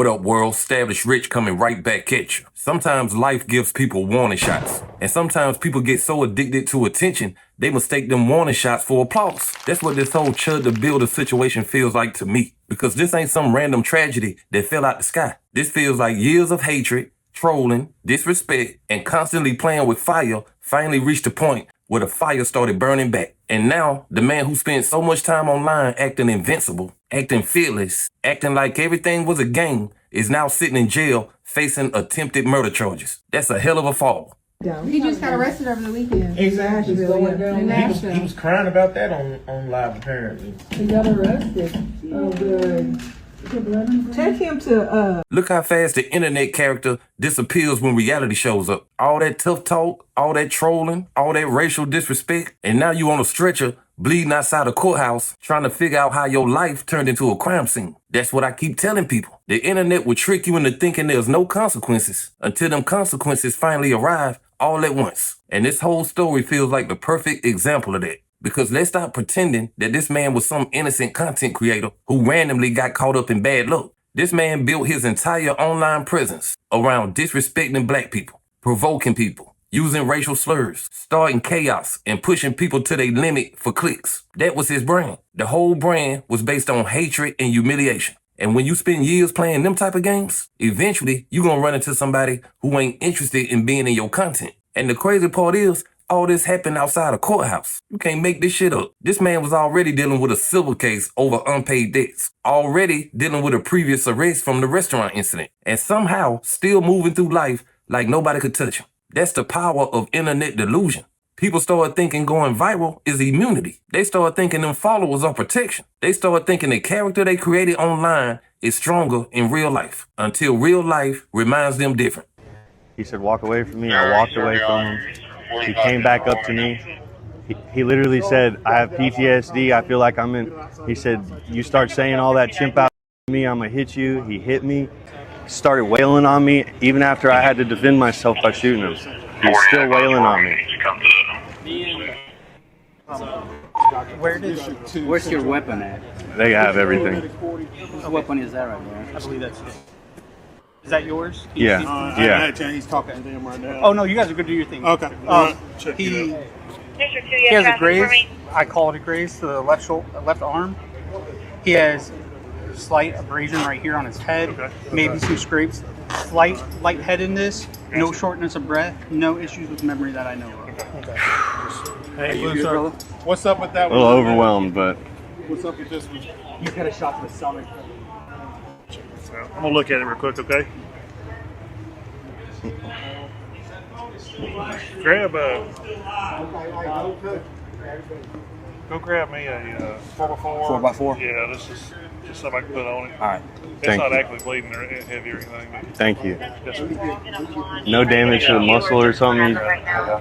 What up, world? Established Rich coming right back at you. Sometimes life gives people warning shots. And sometimes people get so addicted to attention, they mistake them warning shots for applause. That's what this whole ChudTheBuilder situation feels like to me. Because this ain't some random tragedy that fell out the sky. This feels like years of hatred, trolling, disrespect, and constantly playing with fire finally reached a point where the fire started burning back. And now, the man who spent so much time online acting invincible, acting fearless, acting like everything was a game, is now sitting in jail facing attempted murder charges. That's a hell of a fall. He just got arrested over the weekend. Exactly. He was crying about that on live apparently. He got arrested. Oh, good. Take him to Look how fast the internet character disappears when reality shows up. All that tough talk, all that trolling, all that racial disrespect, and now you on a stretcher bleeding outside a courthouse trying to figure out how your life turned into a crime scene. That's what I keep telling people. The internet will trick you into thinking there's no consequences until them consequences finally arrive all at once. And this whole story feels like the perfect example of that. Because let's stop pretending that this man was some innocent content creator who randomly got caught up in bad luck. This man built his entire online presence around disrespecting black people, provoking people, using racial slurs, starting chaos, and pushing people to their limit for clicks. That was his brand. The whole brand was based on hatred and humiliation. And when you spend years playing them type of games, eventually you're gonna run into somebody who ain't interested in being in your content. And the crazy part is, all this happened outside a courthouse. You can't make this shit up. This man was already dealing with a civil case over unpaid debts, already dealing with a previous arrest from the restaurant incident, and somehow still moving through life like nobody could touch him. That's the power of internet delusion. People started thinking going viral is immunity. They started thinking them followers are protection. They started thinking the character they created online is stronger in real life, until real life reminds them different. He said, walk away from me. I walked away from him. He came back up to me. He literally said, I have PTSD. I feel like I'm in. He said, you start saying all that chimp out to me, I'm going to hit you. He hit me, started wailing on me, even after I had to defend myself by shooting him. He's still wailing on me. Where's your weapon at? They have everything. What weapon is that right there? I believe that's it. Is that yours? Yeah. Yeah. He's talking to them right now. Oh no, you guys are good to do your thing. Okay. He has a graze. I call it a graze to the left arm. He has slight abrasion right here on his head. Okay. Maybe some scrapes. Slight lightheadedness. Gotcha. No shortness of breath. No issues with memory that I know of. Okay. Hey, what's up with that one? A little overwhelmed, but. What's up with this one? You got a shot to the stomach. I'm gonna look at it real quick, okay? Go grab me a 4x4. 4x4? Yeah, this is just something I can put on it. All right. It's not actually bleeding or heavy or anything. But Thank you. just, No damage to the muscle or something? I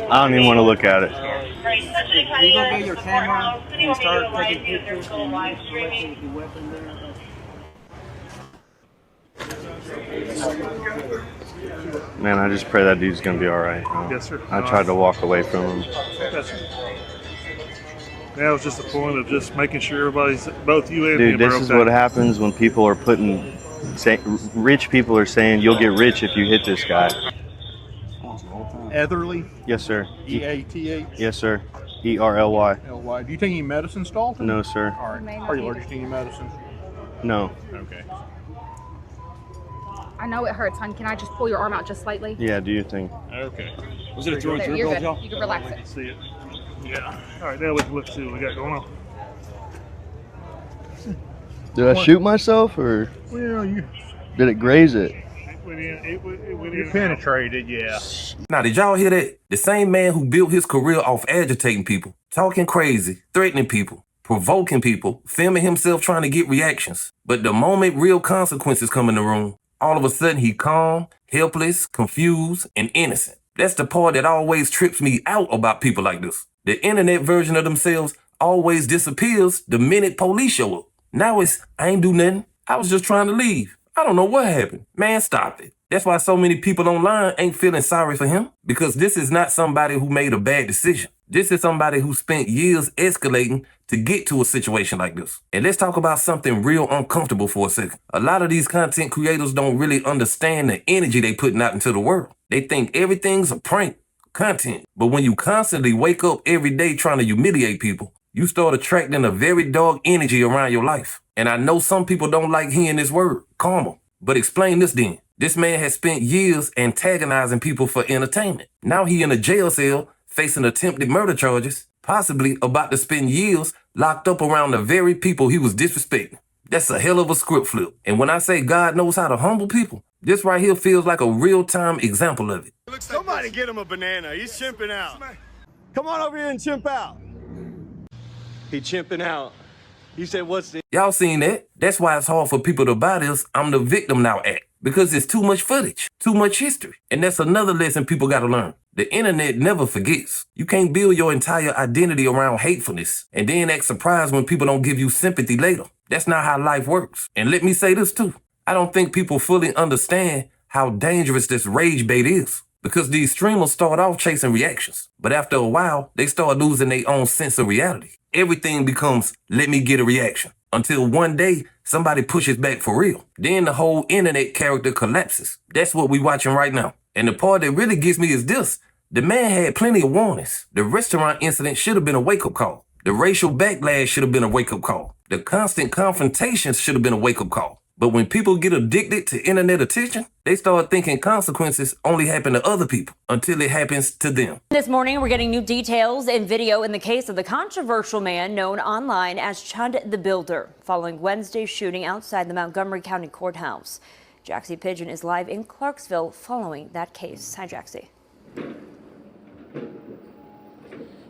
don't even want to look at it. You go get your camera and start taking pictures and the weapon there. Man, I just pray that dude's going to be all right. Yes, sir. I tried to walk away from him. That was just the point of just making sure everybody's, both you and Dude, me, this is what happens when people are rich people are saying you'll get rich if you hit this guy. Etherly? Yes, sir. E-A-T-H? Yes, sir. E-R-L-Y. L-Y. Do you take any medicine, Dalton? No, sir. All right. Are you allergic to any medicine? No. Okay. I know it hurts, hon. Can I just pull your arm out just slightly? Yeah, do your thing. Okay. Was it a through and There, through, you're Bill? good. You can relax it. See it. Yeah. All right, now let's see what we got going on. Did I shoot myself or Well, did it graze it? it went in. Penetrated, yeah. Now, did y'all hear that? The same man who built his career off agitating people, talking crazy, threatening people, provoking people, filming himself trying to get reactions. But the moment real consequences come in the room, all of a sudden he calm, helpless, confused, and innocent. That's the part that always trips me out about people like this. The internet version of themselves always disappears the minute police show up. Now it's, I ain't do nothing. I was just trying to leave. I don't know what happened. Man, stop it. That's why so many people online ain't feeling sorry for him, because this is not somebody who made a bad decision. This is somebody who spent years escalating to get to a situation like this. And let's talk about something real uncomfortable for a second. A lot of these content creators don't really understand the energy they putting out into the world. They think everything's a prank, content. But when you constantly wake up every day trying to humiliate people, you start attracting a very dark energy around your life. And I know some people don't like hearing this word, karma. But explain this then. This man has spent years antagonizing people for entertainment. Now he in a jail cell facing attempted murder charges, possibly about to spend years locked up around the very people he was disrespecting. That's a hell of a script flip. And when I say God knows how to humble people, this right here feels like a real-time example of it. Somebody get him a banana. He's chimping out. Come on over here and chimp out. He chimping out. He said, what's the... Y'all seen that? That's why it's hard for people to buy this I'm the victim now act. Because it's too much footage, too much history. And that's another lesson people gotta learn. The internet never forgets. You can't build your entire identity around hatefulness and then act surprised when people don't give you sympathy later. That's not how life works. And let me say this too. I don't think people fully understand how dangerous this rage bait is. Because these streamers start off chasing reactions. But after a while, they start losing their own sense of reality. Everything becomes, let me get a reaction. Until one day, somebody pushes back for real. Then the whole internet character collapses. That's what we watching right now. And the part that really gets me is this. The man had plenty of warnings. The restaurant incident should have been a wake-up call. The racial backlash should have been a wake-up call. The constant confrontations should have been a wake-up call. But when people get addicted to internet attention, they start thinking consequences only happen to other people until it happens to them. This morning, we're getting new details and video in the case of the controversial man known online as ChudTheBuilder, following Wednesday's shooting outside the Montgomery County Courthouse. Jaxie Pigeon is live in Clarksville following that case. Hi, Jaxie.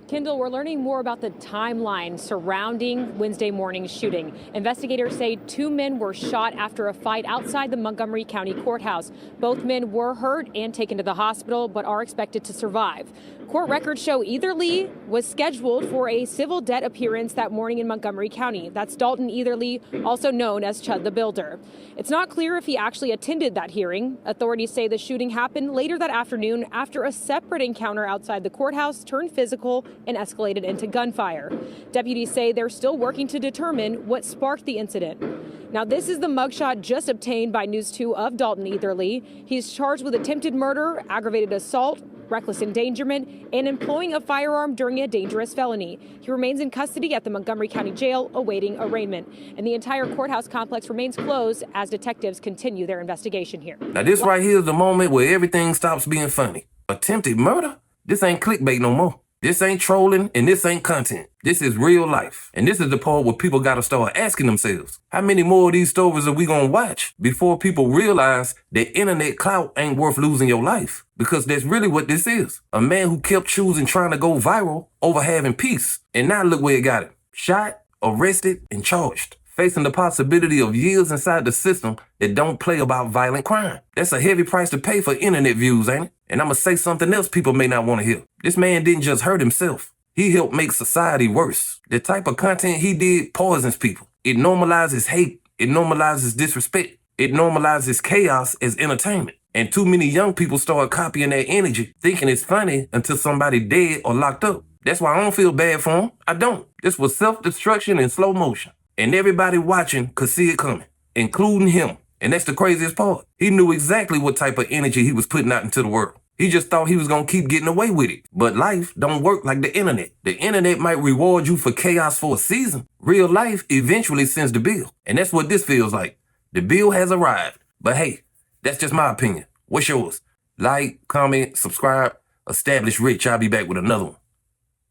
Kendall, we're learning more about the timeline surrounding Wednesday morning's shooting. Investigators say 2 men were shot after a fight outside the Montgomery County Courthouse. Both men were hurt and taken to the hospital, but are expected to survive. Court records show Etherly was scheduled for a civil debt appearance that morning in Montgomery County. That's Dalton Etherly, also known as ChudTheBuilder. It's not clear if he actually attended that hearing. Authorities say the shooting happened later that afternoon after a separate encounter outside the courthouse turned physical and escalated into gunfire. Deputies say they're still working to determine what sparked the incident. Now, this is the mugshot just obtained by News 2 of Dalton Etherly. He's charged with attempted murder, aggravated assault, reckless endangerment, and employing a firearm during a dangerous felony. He remains in custody at the Montgomery County Jail awaiting arraignment. And the entire courthouse complex remains closed as detectives continue their investigation here. Now, this right here is the moment where everything stops being funny. Attempted murder? This ain't clickbait no more. This ain't trolling, and this ain't content. This is real life. And this is the part where people gotta start asking themselves, how many more of these stories are we gonna watch before people realize that internet clout ain't worth losing your life? Because that's really what this is. A man who kept choosing trying to go viral over having peace. And now look where it got him. Shot, arrested, and charged. Facing the possibility of years inside the system that don't play about violent crime. That's a heavy price to pay for internet views, ain't it? And I'm gonna say something else people may not want to hear. This man didn't just hurt himself. He helped make society worse. The type of content he did poisons people. It normalizes hate. It normalizes disrespect. It normalizes chaos as entertainment. And too many young people start copying that energy, thinking it's funny until somebody dead or locked up. That's why I don't feel bad for him. I don't. This was self-destruction in slow motion. And everybody watching could see it coming, including him. And that's the craziest part. He knew exactly what type of energy he was putting out into the world. He just thought he was going to keep getting away with it. But life don't work like the internet. The internet might reward you for chaos for a season. Real life eventually sends the bill. And that's what this feels like. The bill has arrived. But hey, that's just my opinion. What's yours? Like, comment, subscribe. Establish Rich. I'll be back with another one.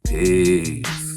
Peace.